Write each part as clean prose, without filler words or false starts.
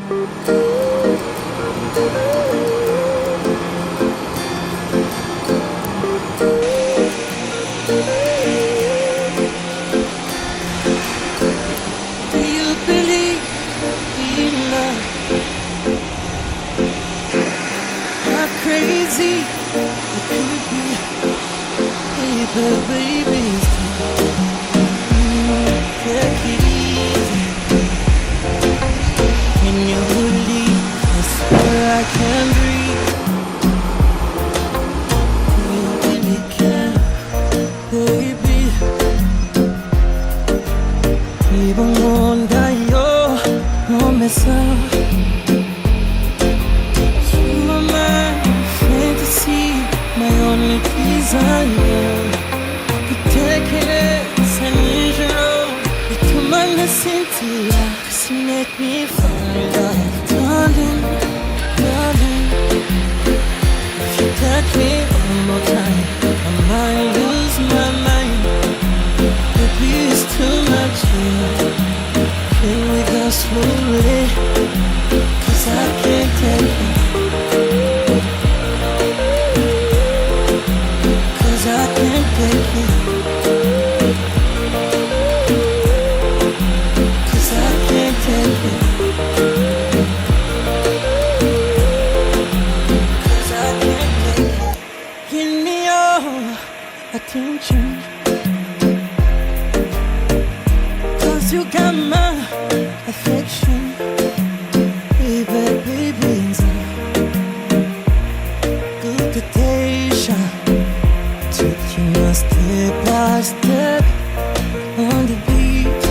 Do you believe in love? How crazy it could be, baby. Take it easy. Can you believe? I swear I can breathe. You really can, baby. 입은 건가요? 몸에서 You are my fantasy, my only desire. 그때의 산이로 이토만 내 Cynthia, 'cause you make me fall in love, darling, darling. If you touch me one more time, I might lose my mind. Baby, it's too much here. Can we go slowly? 'Cause I can't take it. 'Cause I can't take it. 'Cause I can't take it. 'Cause I can't take it. Give me your attention. You got my affection, baby, baby. Good temptation, taking us step by step on the beat.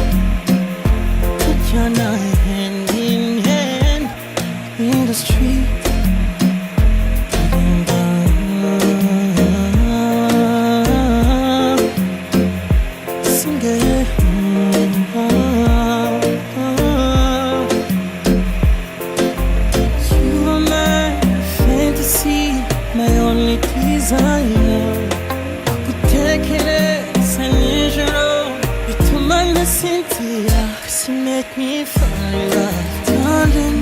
Put your night hand in hand in the street. Sing it. My only desire. 그때의 산이로 이토만 내 Cynthia, 'cause you make me fall in love, darling.